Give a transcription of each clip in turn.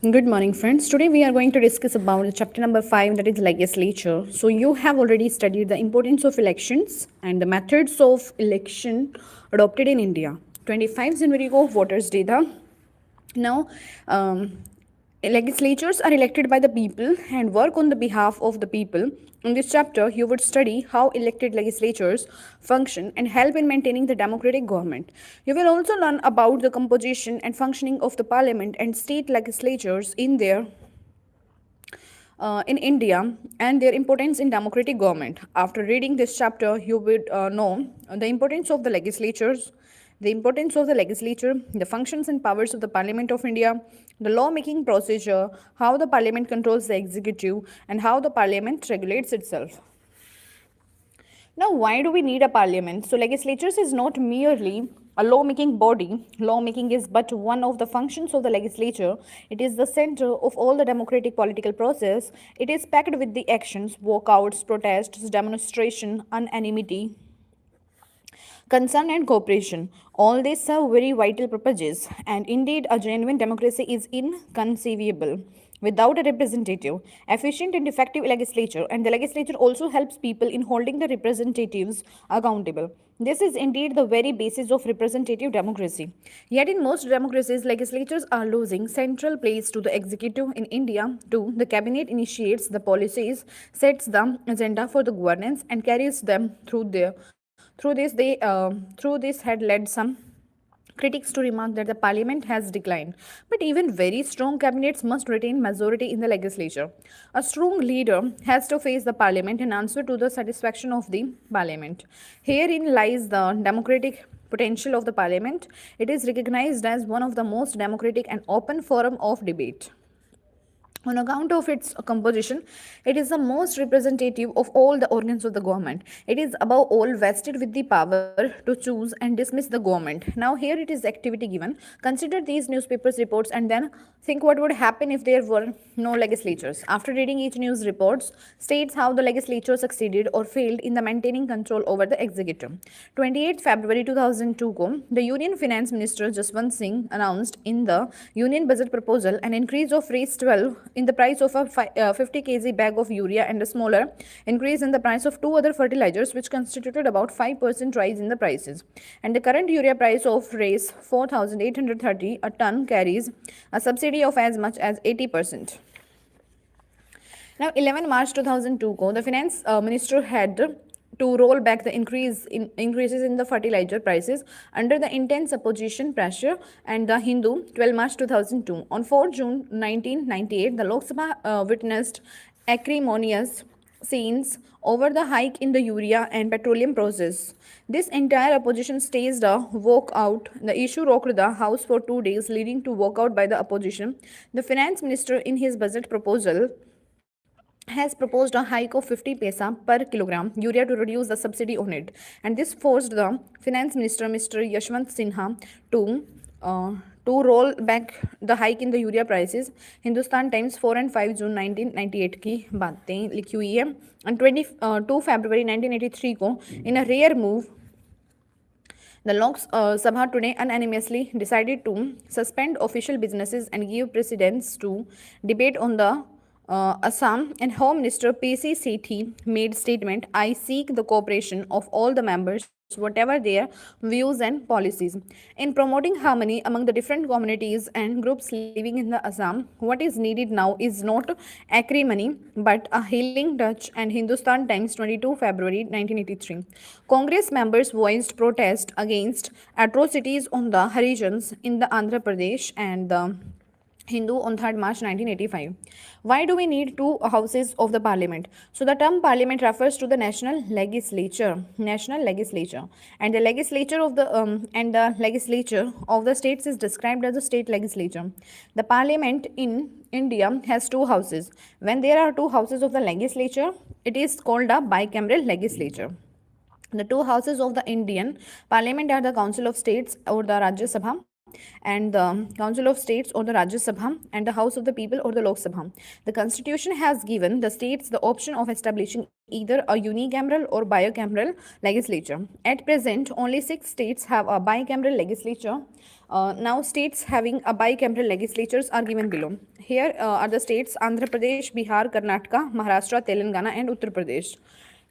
Good morning, friends. Today we are going to discuss about chapter number 5, that is legislature. So you have already studied the importance of elections and the methods of election adopted in India. 25 January को Voters Day था. Now, legislatures are elected by the people and work on the behalf of the people. In this chapter, you would study how elected legislatures function and help in maintaining the democratic government. You will also learn about the composition and functioning of the parliament and state legislatures in India and their importance in democratic government. After reading this chapter, you would know the importance of the legislature, the functions and powers of the Parliament of India, the lawmaking procedure, how the Parliament controls the executive, and how the Parliament regulates itself. Now, why do we need a parliament? So, legislatures is not merely a lawmaking body. Lawmaking is but one of the functions of the legislature. It is the center of all the democratic political process. It is packed with the actions, walkouts, protests, demonstration, unanimity, concern and cooperation. All these serve very vital purposes, and indeed, a genuine democracy is inconceivable without a representative, efficient and effective legislature, and the legislature also helps people in holding the representatives accountable. This is indeed the very basis of representative democracy. Yet, in most democracies, legislatures are losing central place to the executive. In India, too, the cabinet initiates the policies, sets the agenda for the governance, and carries them through this had led some critics to remark that the parliament has declined. But even very strong cabinets must retain majority in the legislature. A strong leader has to face the parliament and answer to the satisfaction of the parliament. Herein lies the democratic potential of the parliament. It is recognized as one of the most democratic and open forum of debate. On account of its composition, it is the most representative of all the organs of the government. It is above all vested with the power to choose and dismiss the government. Now, here it is activity given. Consider these newspapers reports and then think what would happen if there were no legislatures. After reading each news reports, states how the legislature succeeded or failed in the maintaining control over the executive. 28 February 2002 को the Union Finance Minister Jaswant Singh announced in the Union Budget proposal an increase of Rs 12 in the price of a 50 kg bag of urea and a smaller increase in the price of two other fertilizers, which constituted about 5% rise in the prices. And the current urea price of Rs 4,830 a ton carries a subsidy of as much as 80%. Now, 11 March 2002 को the finance minister had to roll back the increases in the fertilizer prices under the intense opposition pressure, and the Hindu 12 March 2002. On 4 June 1998, the Lok Sabha witnessed acrimonious scenes over the hike in the urea and petroleum process. This entire opposition staged a walkout. The issue rocked the House for 2 days, leading to walkout by the opposition. The finance minister, in his budget proposal, has proposed a hike of 50 paisa per kilogram urea to reduce the subsidy on it, and this forced the finance minister Mr. Yashwant Sinha to roll back the hike in the urea prices. Hindustan Times 4 and 5 June 1998 की बातें लिखी हुई है, and 22 February 1983 को in a rare move the Lok Sabha today unanimously decided to suspend official businesses and give precedence to debate on the Assam, and Home Minister P.C. Sethi made statement, I seek the cooperation of all the members, whatever their views and policies. In promoting harmony among the different communities and groups living in the Assam, what is needed now is not acrimony but a healing touch. And Hindustan Times 22 February 1983. Congress members voiced protest against atrocities on the Harijans in the Andhra Pradesh and the Hindu on 3rd March 1985. Why do we need two houses of the parliament? So the term parliament refers to the national legislature, and the legislature of the states is described as the state legislature. The parliament in India has two houses. When there are two houses of the legislature, it is called a bicameral legislature. The two houses of the Indian Parliament are the Council of States or the Rajya Sabha and the Council of States or the Rajya Sabha, and the House of the People or the Lok Sabha. The Constitution has given the states the option of establishing either a unicameral or bicameral legislature. At present, only 6 states have a bicameral legislature. Now, states having a bicameral legislatures are given below. Here are the states Andhra Pradesh, Bihar, Karnataka, Maharashtra, Telangana, and Uttar Pradesh.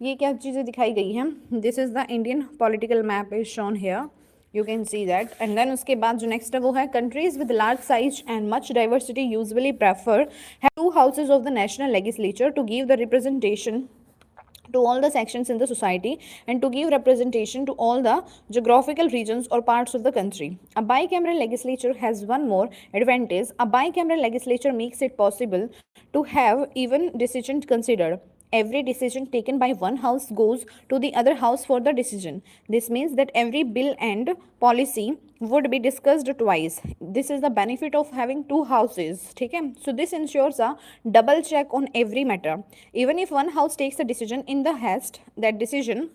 ये क्या चीज़ें दिखाई गई हैं? This is the Indian political map is shown here. You can see that. And then उसके बाद जो next है वो है countries with large size and much diversity usually prefer have 2 houses of the national legislature to give the representation to all the sections in the society and to give representation to all the geographical regions or parts of the country. A bicameral legislature has one more advantage. A bicameral legislature makes it possible to have even decisions considered. Every decision taken by one house goes to the other house for the decision. This means that every bill and policy would be discussed twice. This is the benefit of having 2 houses. Okay? So this ensures a double check on every matter. Even if one house takes a decision in the haste, that decision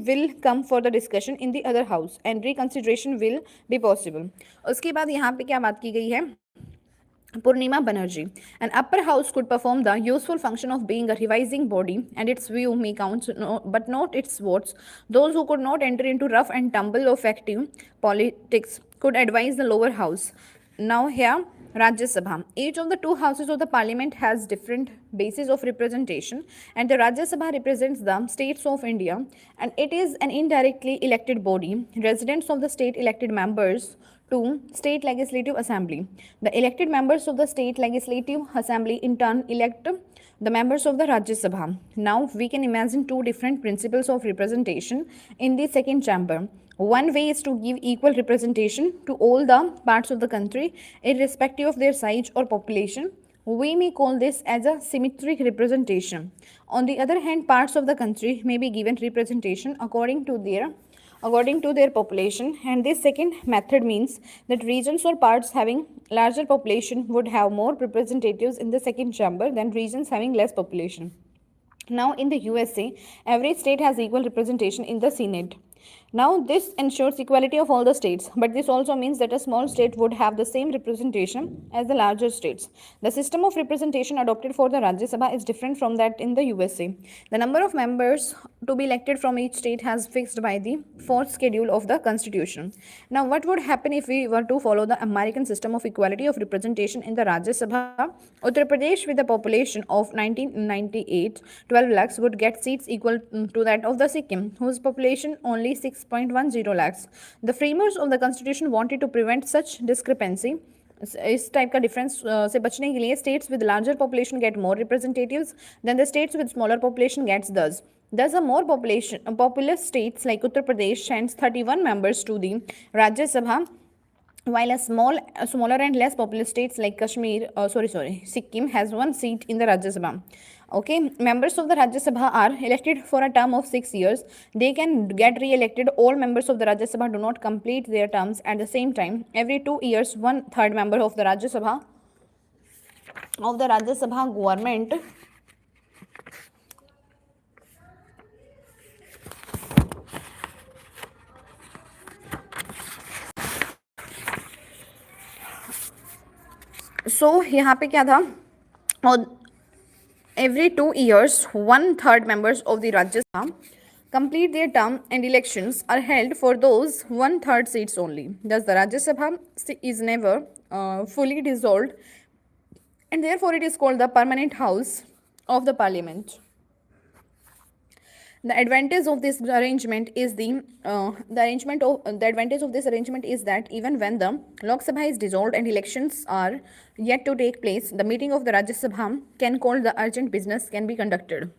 will come for the discussion in the other house and reconsideration will be possible. उसके बाद यहाँ पे क्या बात की गई है? Purnima Banerjee. An upper house could perform the useful function of being a revising body, and its view may count, but not its votes. Those who could not enter into rough and tumble of active politics could advise the lower house. Now here, Rajya Sabha. Each of the 2 houses of the parliament has different bases of representation, and the Rajya Sabha represents the states of India, and it is an indirectly elected body. Residents of the state elected members to State Legislative Assembly. The elected members of the State Legislative Assembly in turn elect the members of the Rajya Sabha. Now we can imagine 2 different principles of representation in the second chamber. One way is to give equal representation to all the parts of the country, irrespective of their size or population. We may call this as a symmetric representation. On the other hand, parts of the country may be given representation according to their population, and this second method means that regions or parts having larger population would have more representatives in the second chamber than regions having less population. Now in the USA, every state has equal representation in the Senate. Now this ensures equality of all the states, but this also means that a small state would have the same representation as the larger states. The system of representation adopted for the Rajya Sabha is different from that in the USA. The number of members to be elected from each state has fixed by the 4th schedule of the Constitution. Now what would happen if we were to follow the American system of equality of representation in the Rajya Sabha? Uttar Pradesh, with a population of 1998, 12 lakhs, would get seats equal to that of the Sikkim, whose population only 6.10 lakhs. The framers of the Constitution wanted to prevent such discrepancy. इस type का difference से बचने के लिए states with larger population get more representatives than the states with smaller population gets thus. Thus, a more populous states like Uttar Pradesh sends 31 members to the Rajya Sabha, while smaller and less populous states like Sikkim has 1 seat in the Rajya Sabha. Okay, members of the Rajya Sabha are elected for a term of 6 years. They can get re-elected. All members of the Rajya Sabha do not complete their terms at the same time. Every 2 years, 1/3 member of the Rajya Sabha government So यहाँ पे क्या था? और every 2 years, 1/3 members of the Rajya Sabha complete their term and elections are held for those 1/3 seats only. Thus, the Rajya Sabha is never fully dissolved, and therefore it is called the permanent house of the parliament. The advantage of this arrangement is that even when the Lok Sabha is dissolved and elections are yet to take place, the meeting of the Rajya Sabha can call the urgent business can be conducted.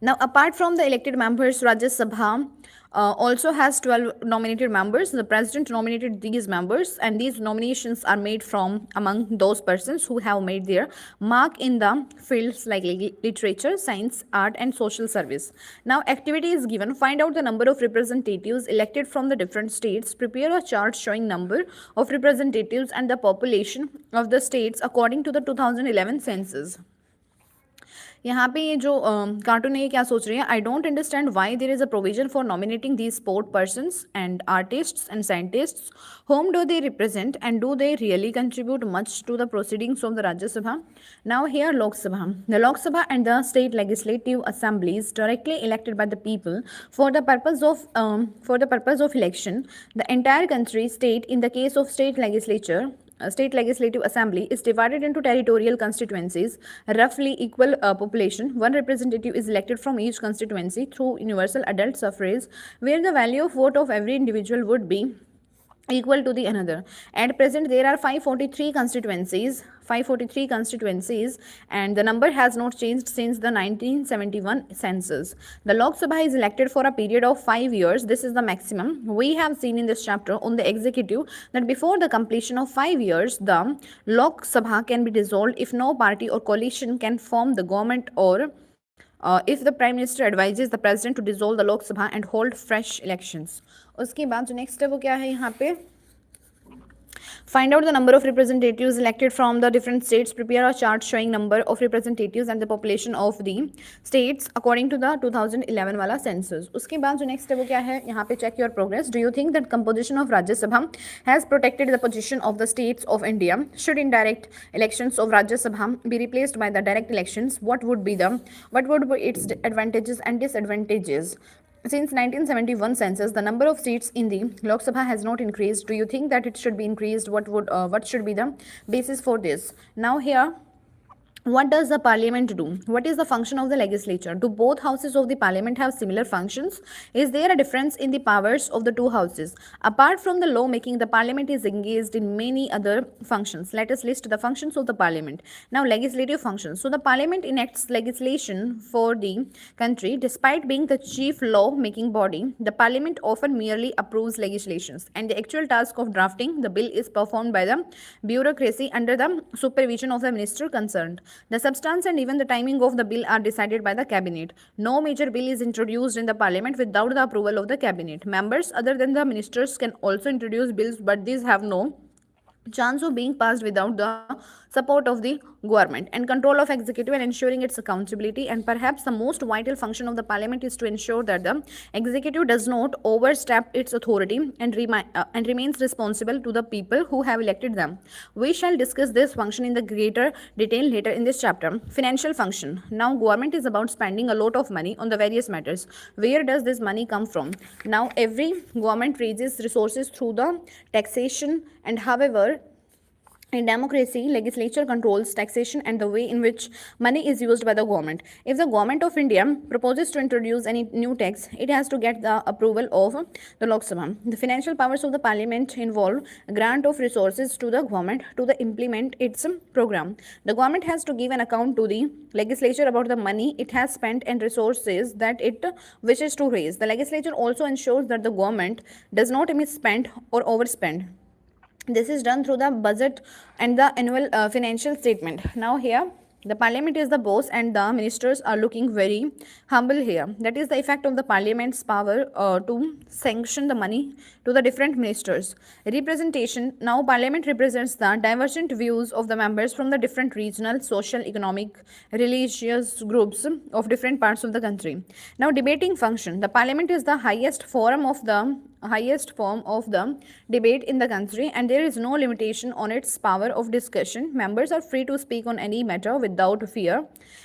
Now, apart from the elected members, Rajya Sabha also has 12 nominated members. The president nominated these members, and these nominations are made from among those persons who have made their mark in the fields like literature, science, art, and social service. Now, activity is given. Find out the number of representatives elected from the different states. Prepare a chart showing number of representatives and the population of the states according to the 2011 census. यहाँ पे ये जो cartoon है ये क्या सोच रही है, I don't understand why there is a provision for nominating these sport persons and artists and scientists, whom do they represent and do they really contribute much to the proceedings of the Rajya Sabha? Now here Lok Sabha. The Lok Sabha and the state legislative assemblies directly elected by the people for the purpose of election. The entire country, state in the case of state legislature, state legislative assembly is divided into territorial constituencies, roughly equal population. One representative is elected from each constituency through universal adult suffrage, where the value of vote of every individual would be equal to the another. At present there are 543 constituencies, and the number has not changed since the 1971 census. The Lok Sabha is elected for a period of 5 years. This is the maximum. We have seen in this chapter on the executive that before the completion of 5 years the Lok Sabha can be dissolved if no party or coalition can form the government, or if the Prime Minister advises the President to dissolve the Lok Sabha and hold fresh elections. उसके बाद जो next है वो क्या है यहाँ पे, find out the number of representatives elected from the different states, prepare a chart showing number of representatives and the population of the states according to the 2011 वाला census. उसके बाद जो नेक्स्ट है वो क्या है यहाँ पे, check your progress. Do you think that composition of Rajya Sabha has protected the position of the states of India? Should indirect elections of Rajya Sabha be replaced by the direct elections? What would be its advantages and disadvantages? Since 1971 census, the number of seats in the Lok Sabha has not increased. Do you think that it should be increased? What should be the basis for this? Now here, what does the parliament do? What is the function of the legislature? Do both houses of the parliament have similar functions? Is there a difference in the powers of the two houses? Apart from the law making, the parliament is engaged in many other functions. Let us list the functions of the parliament. Now, legislative functions. So the parliament enacts legislation for the country. Despite being the chief law making body, the parliament often merely approves legislations, and the actual task of drafting the bill is performed by the bureaucracy under the supervision of the minister concerned. The substance and even the timing of the bill are decided by the cabinet. No major bill is introduced in the parliament without the approval of the cabinet. Members other than the ministers can also introduce bills, but these have no chance of being passed without the support of the government. And control of executive and ensuring its accountability, and perhaps the most vital function of the parliament is to ensure that the executive does not overstep its authority and remains responsible to the people who have elected them. We shall discuss this function in the greater detail later in this chapter. Financial function. Now government is about spending a lot of money on the various matters. Where does this money come from? Now every government raises resources through the taxation, and however in democracy, legislature controls taxation and the way in which money is used by the government. If the government of India proposes to introduce any new tax, it has to get the approval of the Lok Sabha. The financial powers of the parliament involve grant of resources to the government to implement its program. The government has to give an account to the legislature about the money it has spent and resources that it wishes to raise. The legislature also ensures that the government does not misspend or overspend. This is done through the budget and the annual financial statement. Now here, the parliament is the boss and the ministers are looking very humble here. That is the effect of the parliament's power to sanction the money to the different ministers. Representation. Now parliament represents the divergent views of the members from the different regional, social, economic, religious groups of different parts of the country. Now debating function. The parliament is the highest form of the debate in the country, and there is no limitation on its power of discussion. Members are free to speak on any matter without fear,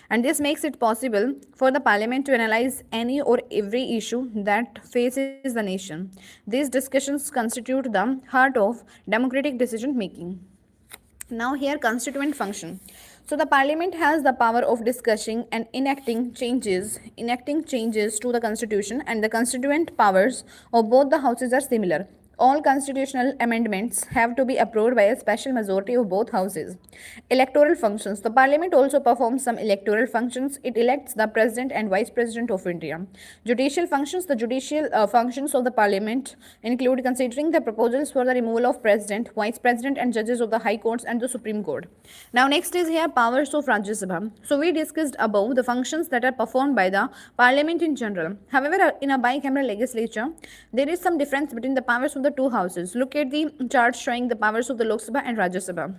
and this makes it possible for the parliament to analyze any or every issue that faces the nation. These discussions constitute the heart of democratic decision making. Now here, constituent function. So the parliament has the power of discussing and enacting changes to the constitution, and the constituent powers of both the houses are similar. All constitutional amendments have to be approved by a special majority of both houses. Electoral functions. The parliament also performs some electoral functions. It elects the president and vice president of India. Judicial functions. The judicial functions of the parliament include considering the proposals for the removal of president, vice president and judges of the high courts and the Supreme Court. Now next is here powers of Rajya Sabha. So we discussed above the functions that are performed by the parliament in general. However, in a bicameral legislature, there is some difference between the powers of the two houses. Look at the chart showing the powers of the Lok Sabha and Rajya Sabha.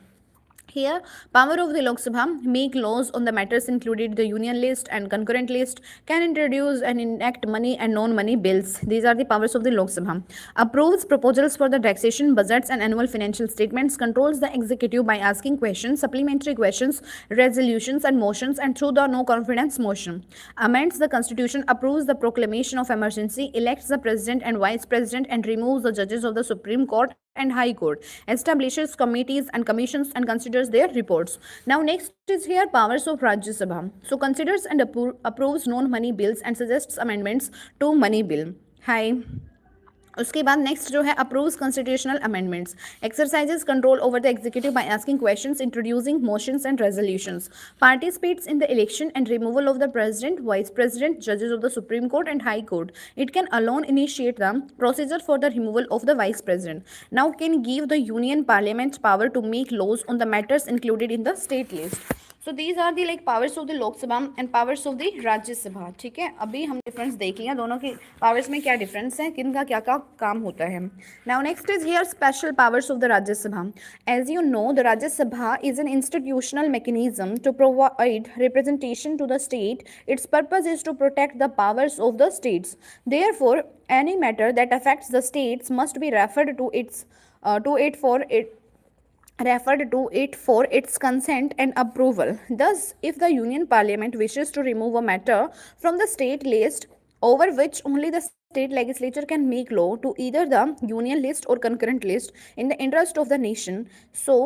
Here, power of the Lok Sabha make laws on the matters included the union list and concurrent list, can introduce and enact money and non-money bills. These are the powers of the Lok Sabha. Approves proposals for the taxation, budgets and annual financial statements, controls the executive by asking questions, supplementary questions, resolutions and motions, and through the no confidence motion. Amends the constitution, approves the proclamation of emergency, elects the president and vice president, and removes the judges of the Supreme Court and High Court, establishes committees and commissions and considers their reports. Now next is here powers of Rajya Sabha. So considers and approves non-money bills and suggests amendments to money bill. Hi. उसके बाद next जो है approves constitutional amendments, exercises control over the executive by asking questions, introducing motions and resolutions, participates in the election and removal of the president, vice president, जजेस of the supreme court and high court. It can alone initiate the procedure for the removal of the vice president. Now can give the union parliament power to make laws on the matters included in the state list. So these are the like powers of the Lok Sabha and powers of the राज्य सभा. ठीक है, अभी हम difference देख लिया दोनों के पावर्स में क्या डिफरेंस है, किन का क्या काम होता है. Now next is here special powers of the राज्य सभा. एज यू नो द राज्य सभा is an institutional mechanism to provide representation to the state. Its purpose is to protect the powers of the states. Therefore, any matter that affects the states must be referred to it for its consent and approval. Thus, if the Union Parliament wishes to remove a matter from the state list over which only the state legislature can make law to either the union list or concurrent list in the interest of the nation, so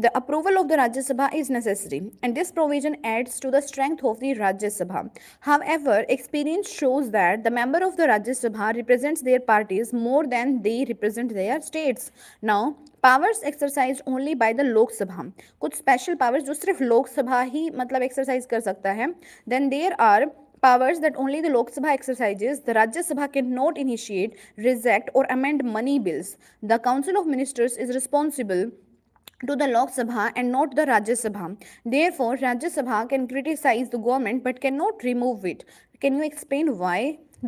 the approval of the Rajya Sabha is necessary, and this provision adds to the strength of the Rajya Sabha. However, experience shows that the member of the Rajya Sabha represents their parties more than they represent their states. Now, powers exercise only by the Lok सभा. कुछ special powers जो सिर्फ लोक सभा ही मतलब exercise कर सकता है. Then there are powers that only the Lok Sabha exercises. The Rajya Sabha cannot initiate, reject or amend money bills. The Council of Ministers is responsible to the Lok Sabha and not the Rajya Sabha. Therefore, Rajya Sabha can criticize the government but cannot remove it. Can you explain why?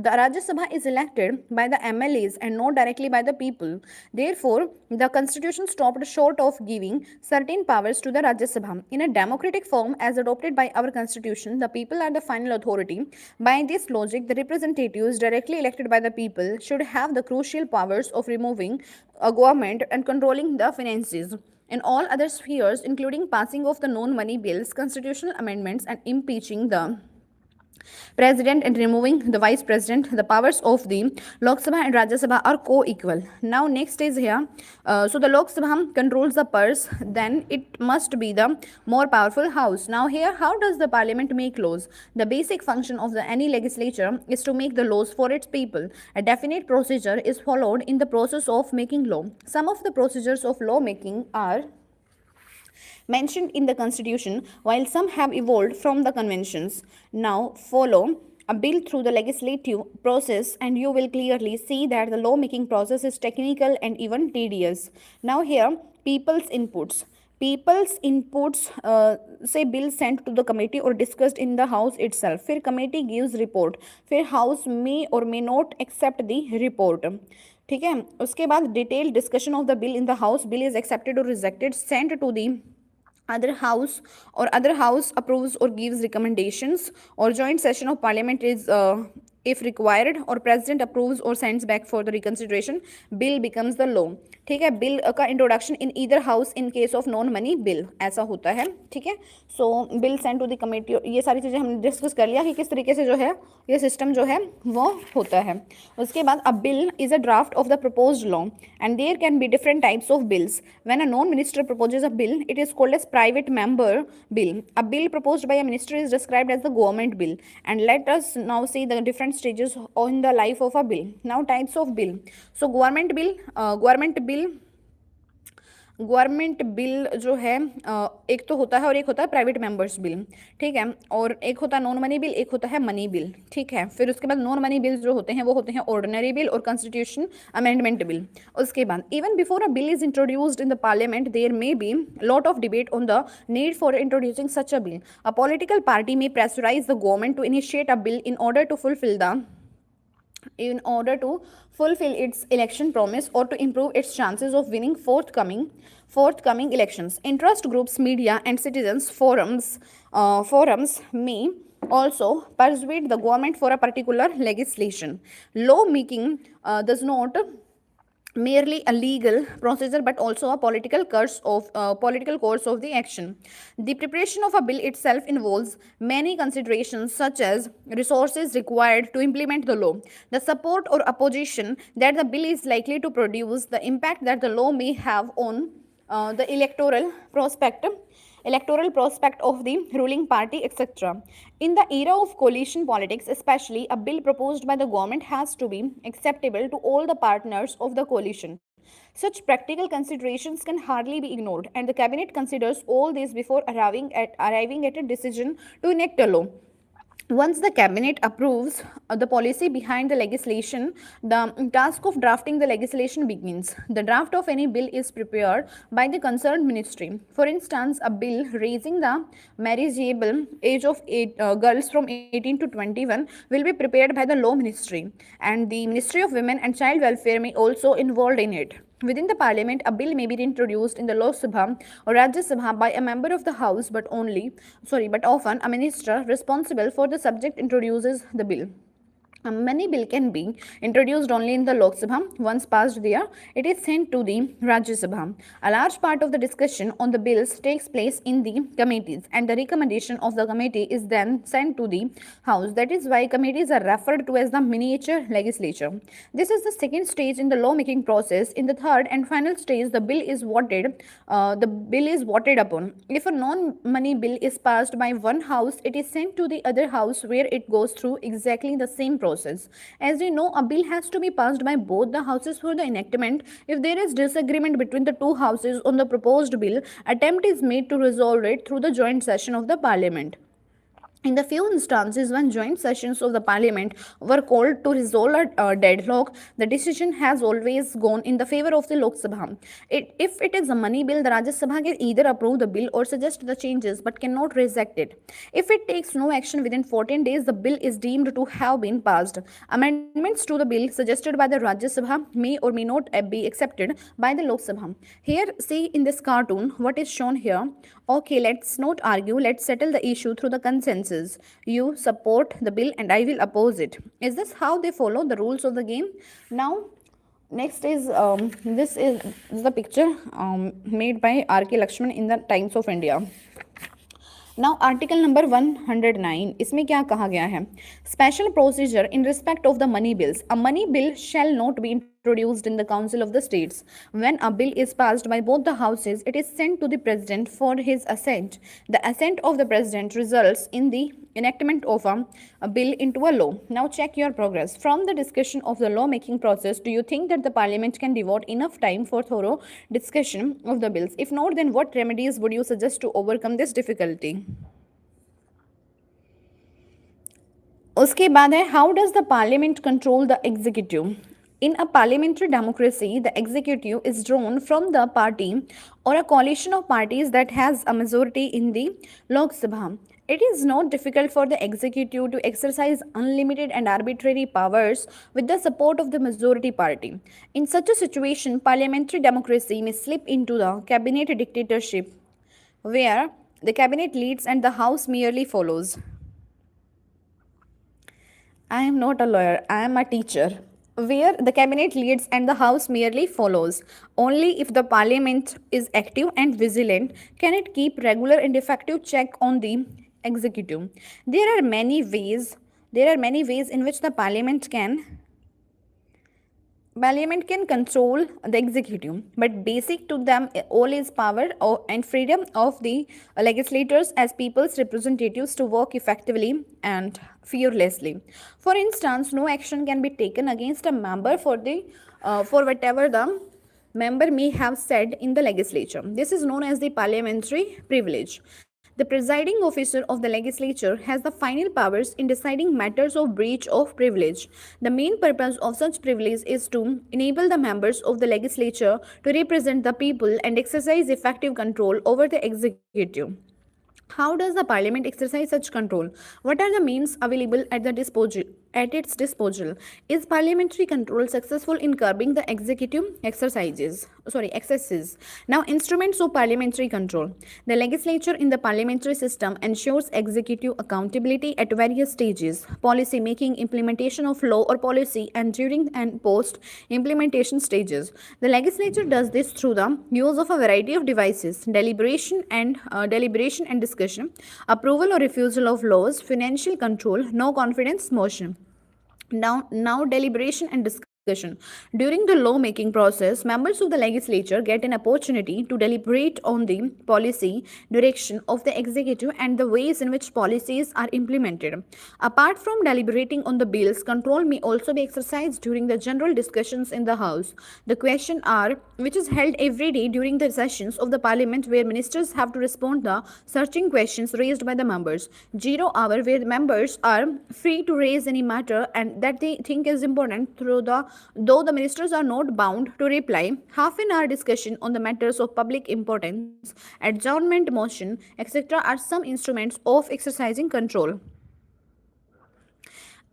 The Rajya Sabha is elected by the MLAs and not directly by the people. Therefore, the constitution stopped short of giving certain powers to the Rajya Sabha. In a democratic form as adopted by our constitution, the people are the final authority. By this logic, the representatives directly elected by the people should have the crucial powers of removing a government and controlling the finances. In all other spheres, including passing of the non-money bills, constitutional amendments and impeaching the president and removing the vice president, the powers of the Lok Sabha and Rajya Sabha are co-equal. Now next is here, so the Lok Sabha controls the purse, then it must be the more powerful house. Now here, how does the parliament make laws? The basic function of any legislature is to make the laws for its people. A definite procedure is followed in the process of making law. Some of the procedures of law making are mentioned in the constitution, while some have evolved from the conventions. Now follow a bill through the legislative process and you will clearly see that the law making process is technical and even tedious. Now here, people's inputs say bill sent to the committee or discussed in the house itself. फिर committee gives report, फिर house may or may not accept the report. ठीक है, उसके बाद detailed discussion of the bill in the house, bill is accepted or rejected, sent to the other house or other house approves or gives recommendations, or joint session of parliament is if required, or president approves or sends back for the reconsideration, bill becomes the law. ठीक है, bill का introduction in either house in case of non money bill ऐसा होता है. ठीक है, so bill send to the committee, ये सारी चीज़ें हमने डिस्कस कर लिया कि किस तरीके से जो है ये सिस्टम जो है वो होता है. उसके बाद a bill is a draft of the proposed law and there can be different types of bills. When a non minister proposes a bill, it is called as private member bill. A bill proposed by a minister is described as the government bill. And let us now see the different stages in the life of a bill. Now types of bill. So government bill जो है एक तो होता है और एक होता है प्राइवेट मेंबर्स बिल. ठीक है, और एक होता है नॉन मनी बिल, एक होता है मनी बिल. ठीक है, फिर उसके बाद नॉन मनी बिल जो होते हैं वो होते हैं ऑर्डिनरी बिल और कॉन्स्टिट्यूशन अमेंडमेंट बिल. उसके बाद even before a bill is introduced in the parliament there may be lot of debate on the need for introducing such a bill. A political party may pressurise the government to initiate a bill in order to fulfil the in order to fulfill its election promise or to improve its chances of winning forthcoming elections. Interest groups, media, and citizens forums may also persuade the government for a particular legislation. Lawmaking does not merely a legal procedure but also a political course of the action. The preparation of a bill itself involves many considerations such as resources required to implement the law, the support or opposition that the bill is likely to produce, the impact that the law may have on the electoral prospect of the ruling party, etc. In the era of coalition politics, especially, a bill proposed by the government has to be acceptable to all the partners of the coalition. Such practical considerations can hardly be ignored, and the cabinet considers all this before arriving at a decision to enact a law. Once the cabinet approves the policy behind the legislation, the task of drafting the legislation begins. The draft of any bill is prepared by the concerned ministry. For instance, a bill raising the marriageable age of girls from 18 to 21 will be prepared by the law ministry, and the Ministry of Women and Child Welfare may also involved in it. Within the parliament, a bill may be introduced in the Lok Sabha or Rajya Sabha by a member of the House, but often a minister responsible for the subject introduces the bill. A money bill can be introduced only in the Lok Sabha. Once passed there, it is sent to the Rajya Sabha. A large part of the discussion on the bills takes place in the committees, and the recommendation of the committee is then sent to the House. That is why committees are referred to as the miniature legislature. This is the second stage in the lawmaking process. In the third and final stage, the bill is voted. The bill is voted upon. If a non-money bill is passed by one house, it is sent to the other house where it goes through exactly the same process. As we know, a bill has to be passed by both the houses for the enactment. If there is disagreement between the two houses on the proposed bill, attempt is made to resolve it through the joint session of the parliament. In the few instances when joint sessions of the parliament were called to resolve a deadlock, the decision has always gone in the favor of the Lok Sabha. If it is a money bill, the Rajya Sabha can either approve the bill or suggest the changes but cannot reject it. If it takes no action within 14 days, the bill is deemed to have been passed. Amendments to the bill suggested by the Rajya Sabha may or may not be accepted by the Lok Sabha. Here, see in this cartoon what is shown here. Okay, let's not argue. Let's settle the issue through the consensus. You support the bill and I will oppose it. Is this how they follow the rules of the game? Now, next is this is the picture made by R.K. Lakshman in the Times of India. Now article number 109 इसमें क्या कहा गया है? Special procedure in respect of the money bills. A money bill shall not be introduced in the Council of the States. When a bill is passed by both the houses, it is sent to the President for his assent. The assent of the President results in the enactment of a bill into a law. Now check your progress. From the discussion of the law-making process, do you think that the Parliament can devote enough time for thorough discussion of the bills? If not, then what remedies would you suggest to overcome this difficulty? उसके बाद है, how does the Parliament control the executive? In a parliamentary democracy, the executive is drawn from the party or a coalition of parties that has a majority in the Lok Sabha. It is not difficult for the executive to exercise unlimited and arbitrary powers with the support of the majority party. In such a situation, parliamentary democracy may slip into the cabinet dictatorship, where the cabinet leads and the house merely follows. I am not a lawyer, I am a teacher. Where the cabinet leads and the house merely follows. Only if the parliament is active and vigilant can it keep regular and effective check on the executive. There are many ways in which the parliament can control the executive, but basic to them all is power and freedom of the legislators as people's representatives to work effectively and fearlessly. For instance, no action can be taken against a member for whatever the member may have said in the legislature. This is known as the parliamentary privilege. The presiding officer of the legislature has the final powers in deciding matters of breach of privilege. The main purpose of such privilege is to enable the members of the legislature to represent the people and exercise effective control over the executive. How does the parliament exercise such control? What are the means available at the at its disposal. Is parliamentary control successful in curbing the executive excesses? Now, instruments of parliamentary control. The legislature in the parliamentary system ensures executive accountability at various stages: policy making, implementation of law or policy, and during and post implementation stages. The legislature does this through the use of a variety of devices: deliberation and discussion, approval or refusal of laws, financial control, no confidence motion. Now deliberation and discussion. During the law-making process, members of the legislature get an opportunity to deliberate on the policy direction of the executive and the ways in which policies are implemented. Apart from deliberating on the bills, control may also be exercised during the general discussions in the House. The question hour, which is held every day during the sessions of the Parliament, where ministers have to respond the searching questions raised by the members. Zero hour, where the members are free to raise any matter and that they think is important, though the ministers are not bound to reply. Half an hour discussion on the matters of public importance, adjournment motion, etc. are some instruments of exercising control.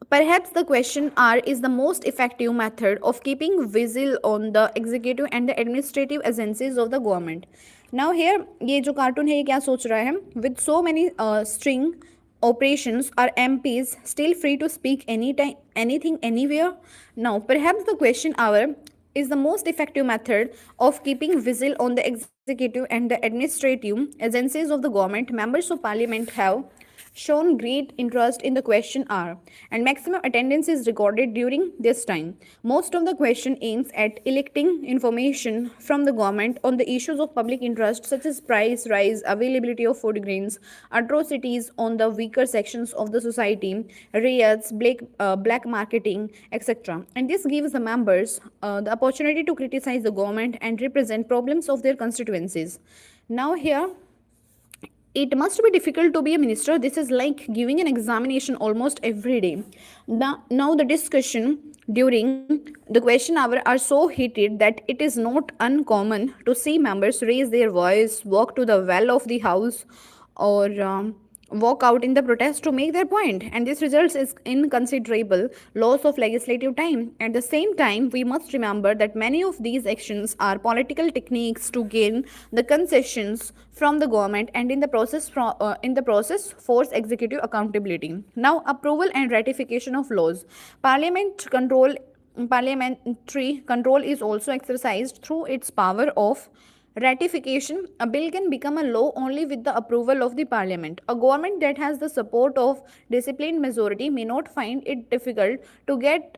Perhaps the question hour is the most effective method of keeping vigil on the executive and the administrative agencies of the government. Now here, ये जो cartoon है ये क्या सोच रहा है? With so many string operations, are MPs still free to speak anytime, anything, anywhere? Now, perhaps the question hour is the most effective method of keeping vigil on the executive and the administrative agencies of the government. Members of parliament have shown great interest in the question hour, and maximum attendance is recorded during this time. Most of the question aims at electing information from the government on the issues of public interest, such as price rise, availability of food grains, atrocities on the weaker sections of the society, riots, black marketing, etc. And this gives the members the opportunity to criticize the government and represent problems of their constituencies. Now here, it must be difficult to be a minister. This is like giving an examination almost every day. Now the discussion during the question hour are so heated that it is not uncommon to see members raise their voice, walk to the well of the house, or walk out in the protest to make their point, and this results in considerable loss of legislative time. At the same time, we must remember that many of these actions are political techniques to gain the concessions from the government and in the process force executive accountability. Now, approval and ratification of laws. Parliamentary control is also exercised through its power of ratification. A bill can become a law only with the approval of the parliament. A government that has the support of disciplined majority may not find it difficult to get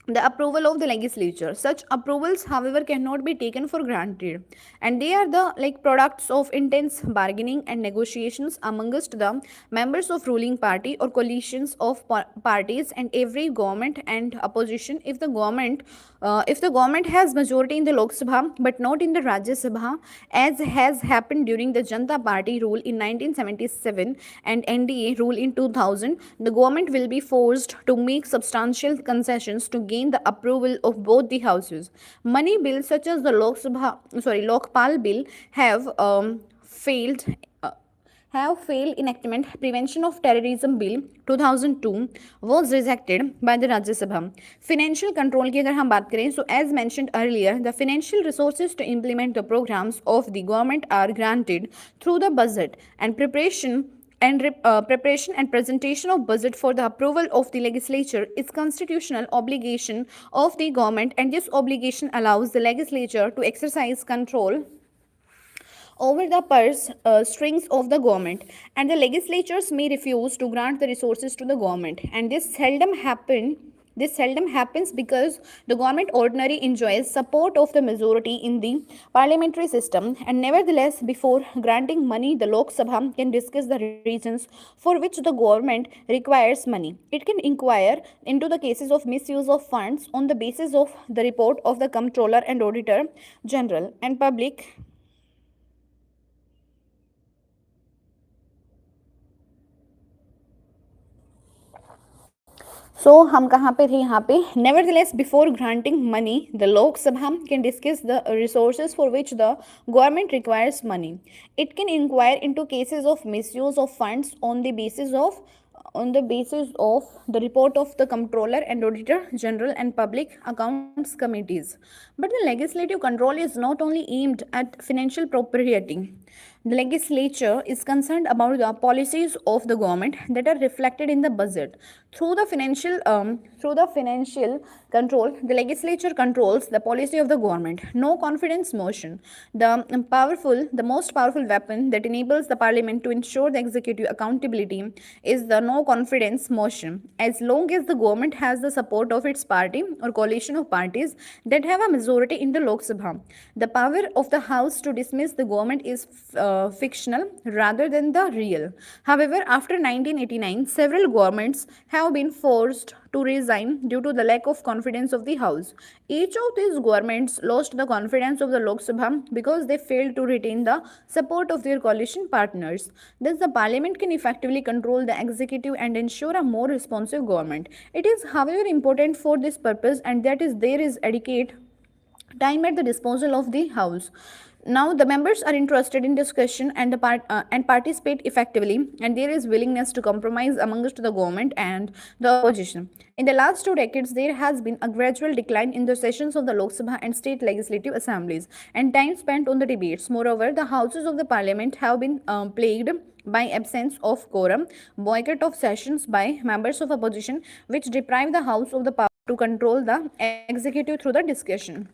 the approval of the legislature. Such approvals, however, cannot be taken for granted, and they are the products of intense bargaining and negotiations amongst the members of ruling party or coalitions of parties and every government and opposition. If the government has majority in the Lok Sabha but not in the Rajya Sabha, as has happened during the Janata Party rule in 1977 and NDA rule in 2000, the government will be forced to make substantial concessions to gain the approval of both the houses. Money bills such as the Lokpal bill failed enactment. Prevention of Terrorism Bill 2002 was rejected by the Rajya Sabha. Financial control की अगर हम बात करें, so as mentioned earlier, the financial resources to implement the programs of the government are granted through the budget, and preparation and presentation of budget for the approval of the legislature is constitutional obligation of the government, and this obligation allows the legislature to exercise control over the purse strings of the government, and the legislatures may refuse to grant the resources to the government, and this seldom happens because the government ordinarily enjoys support of the majority in the parliamentary system. And nevertheless, before granting money, the Lok Sabha can discuss the reasons for which the government requires money. It can inquire into the cases of misuse of funds on the basis of the report of the Comptroller and Auditor General, and public So हम कहाँ पे थे यहाँ पे? Nevertheless, before granting money, the Lok Sabha can discuss the resources for which the government requires money. It can inquire into cases of misuse of funds on the basis of on the basis of the report of the Comptroller and Auditor General and Public Accounts Committees. But the legislative control is not only aimed at financial propriety. The legislature is concerned about the policies of the government that are reflected in the budget. Through the financial control, the legislature controls the policy of the government. No confidence motion. The most powerful weapon that enables the parliament to ensure the executive accountability is the no confidence motion. As long as the government has the support of its party or coalition of parties that have a majority in the Lok Sabha, the power of the House to dismiss the government is fictional rather than the real. However, after 1989, several governments have been forced to resign due to the lack of confidence of the House. Each of these governments lost the confidence of the Lok Sabha because they failed to retain the support of their coalition partners. Thus, the parliament can effectively control the executive and ensure a more responsive government. It is, however, important for this purpose and that is there is adequate time at the disposal of the House. Now the members are interested in discussion and participate effectively, and there is willingness to compromise amongst the government and the opposition. In the last 2 decades, there has been a gradual decline in the sessions of the Lok Sabha and state legislative assemblies and time spent on the debates. Moreover, the houses of the parliament have been plagued by absence of quorum, boycott of sessions by members of opposition, which deprive the House of the power to control the executive through the discussion.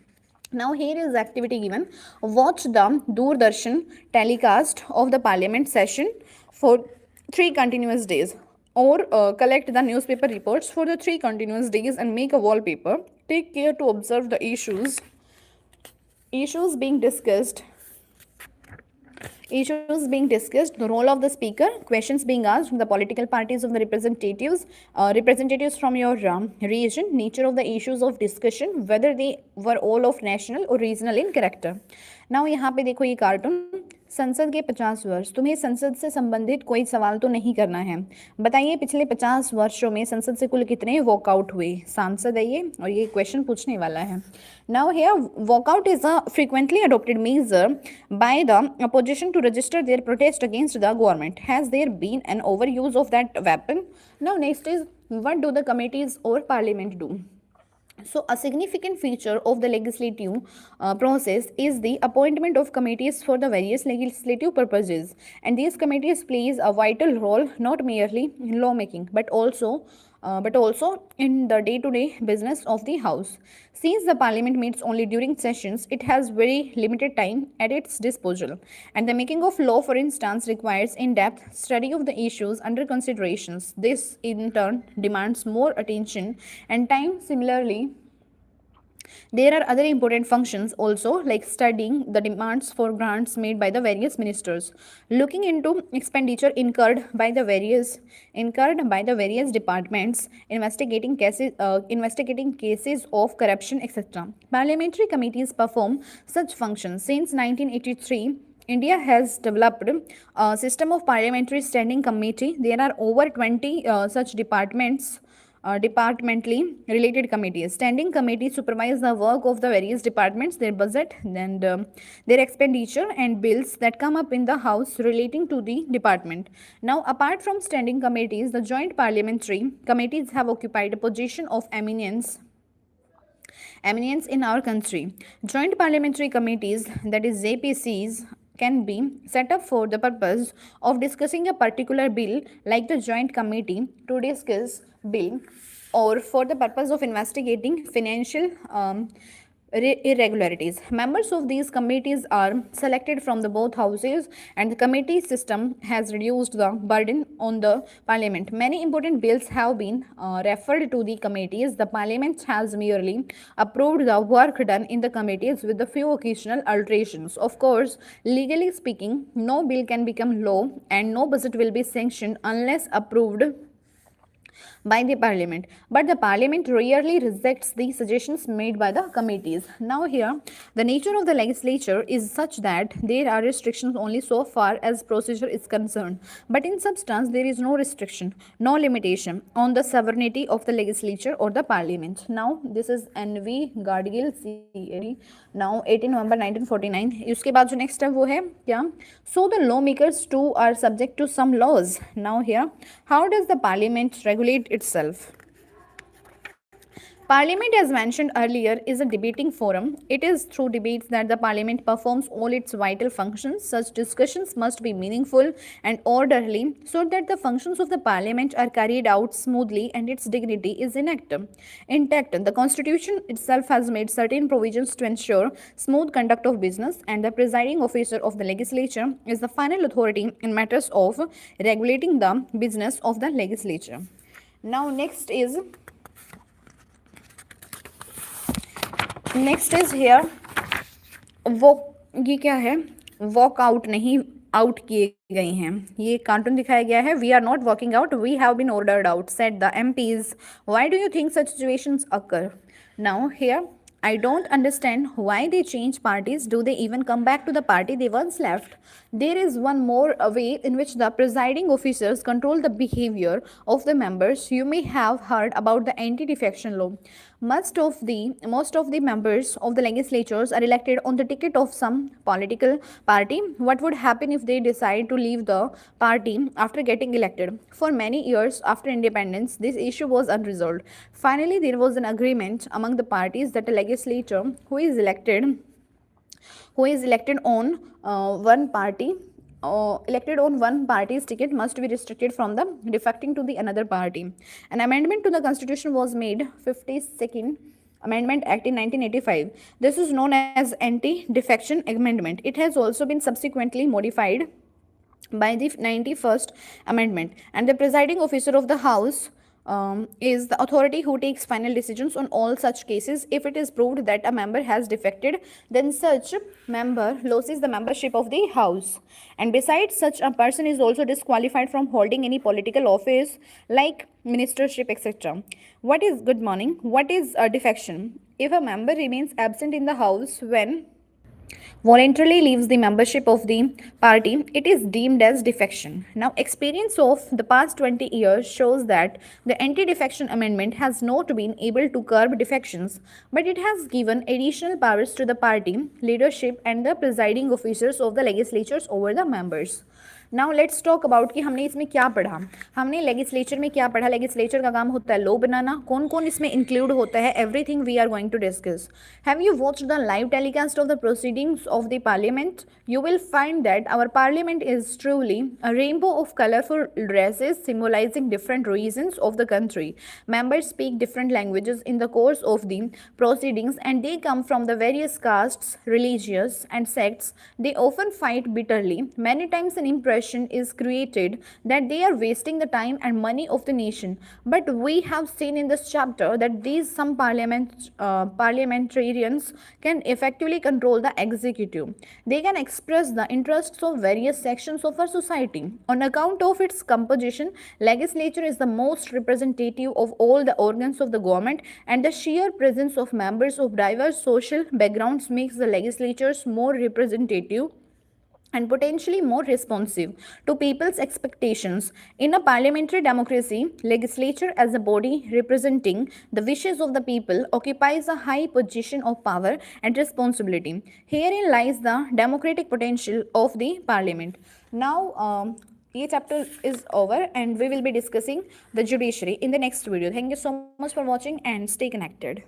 Now here is activity given. Watch the Doordarshan telecast of the parliament session for 3 continuous days, or collect the newspaper reports for the 3 continuous days and make a wallpaper. Take care to observe the issues being discussed, the role of the speaker, questions being asked from the political parties of the representatives from your region, nature of the issues of discussion, whether they were all of national or regional in character. Now यहाँ पे देखो ये cartoon, संसद के 50 वर्ष, तुम्हें संसद से संबंधित कोई सवाल तो नहीं करना है। बताइए पिछले 50 वर्षों में संसद से कुल कितने वॉकआउट हुए। सांसद है ये और ये क्वेश्चन पूछने वाला है। Now here walkout is a frequently adopted measure by the opposition to register their protest against the government. Has there been an overuse of that weapon? Now next is, what do the committees or parliament do? So, a significant feature of the legislative process is the appointment of committees for the various legislative purposes, and these committees plays a vital role not merely in lawmaking but also in the day-to-day business of the House. Since the Parliament meets only during sessions, it has very limited time at its disposal, and the making of law, for instance, requires in-depth study of the issues under considerations. This, in turn, demands more attention and time. Similarly, there are other important functions also, like studying the demands for grants made by the various ministers, looking into expenditure incurred by the various departments, investigating cases of corruption, etc. Parliamentary committees perform such functions. Since 1983, India has developed a system of parliamentary standing committee. There are over 20 such departmentally related committees. Standing committees supervise the work of the various departments, their budget, and their expenditure and bills that come up in the House relating to the department. Now, apart from standing committees, the joint parliamentary committees have occupied a position of eminence in our country. Joint parliamentary committees, that is JPCs, can be set up for the purpose of discussing a particular bill, like the joint committee to discuss bill, or for the purpose of investigating financial irregularities. Members of these committees are selected from the both houses, and the committee system has reduced the burden on the parliament. Many important bills have been referred to the committees. The parliament has merely approved the work done in the committees with a few occasional alterations. Of course, legally speaking, no bill can become law and no budget will be sanctioned unless approved by the parliament, but the parliament rarely rejects the suggestions made by the committees. Now here, the nature of the legislature is such that there are restrictions only so far as procedure is concerned, but in substance there is no restriction, no limitation on the sovereignty of the legislature or the parliament. Now this is NV Gargill CAD, now 18 November 1949. उसके बाद जो next है वो है क्या, so the lawmakers too are subject to some laws. Now here, how does the parliament regulate itself? Parliament, as mentioned earlier, is a debating forum. It is through debates that the Parliament performs all its vital functions. Such discussions must be meaningful and orderly so that the functions of the Parliament are carried out smoothly and its dignity is intact. The Constitution itself has made certain provisions to ensure smooth conduct of business, and the presiding officer of the legislature is the final authority in matters of regulating the business of the legislature. Now, next is here वो ये क्या है, walk out नहीं out किए गए हैं, ये cartoon दिखाया गया है. We are not walking out, we have been ordered out, said the MPs. Why do you think such situations occur? Now here, I don't understand why they change parties. Do they even come back to the party they once left? There is one more way in which the presiding officers control the behavior of the members. You may have heard about the anti-defection law. Most of the members of the legislatures are elected on the ticket of some political party. What would happen if they decide to leave the party after getting elected? For many years after independence, this issue was unresolved. Finally, there was an agreement among the parties that a legislator who is elected on one party's ticket must be restricted from the defecting to the another party. An amendment to the Constitution was made, 52nd Amendment Act in 1985. This is known as Anti-Defection Amendment. It has also been subsequently modified by the 91st Amendment, and the presiding officer of the House is the authority who takes final decisions on all such cases. If it is proved that a member has defected, then such member loses the membership of the House. And besides, such a person is also disqualified from holding any political office like ministership, etc. What is good morning? What is a defection? If a member remains absent in the House when voluntarily leaves the membership of the party, it is deemed as defection. Now, experience of the past 20 years shows that the anti-defection amendment has not been able to curb defections, but it has given additional powers to the party leadership and the presiding officers of the legislatures over the members. Now let's talk about कि हमने इसमें क्या पढ़ा. हमने legislature में क्या पढ़ा. Legislature का काम होता है लॉ बनाना. कौन कौन इसमें इंक्लूड होता है, everything we are going to discuss. Have you watched the live telecast of the proceedings of the parliament? You will find that our parliament is truly a rainbow of colorful dresses symbolizing different regions of the country. Members speak different languages in the course of the proceedings, and they come from the various castes, religions, and sects. They often fight bitterly. Many times an impression is created that they are wasting the time and money of the nation. But we have seen in this chapter that some parliamentarians can effectively control the executive. They can express the interests of various sections of our society. On account of its composition, legislature is the most representative of all the organs of the government, and the sheer presence of members of diverse social backgrounds makes the legislatures more representative and potentially more responsive to people's expectations. In a parliamentary democracy, legislature as a body representing the wishes of the people occupies a high position of power and responsibility. Herein lies the democratic potential of the parliament. Now, this chapter is over and we will be discussing the judiciary in the next video. Thank you so much for watching and stay connected.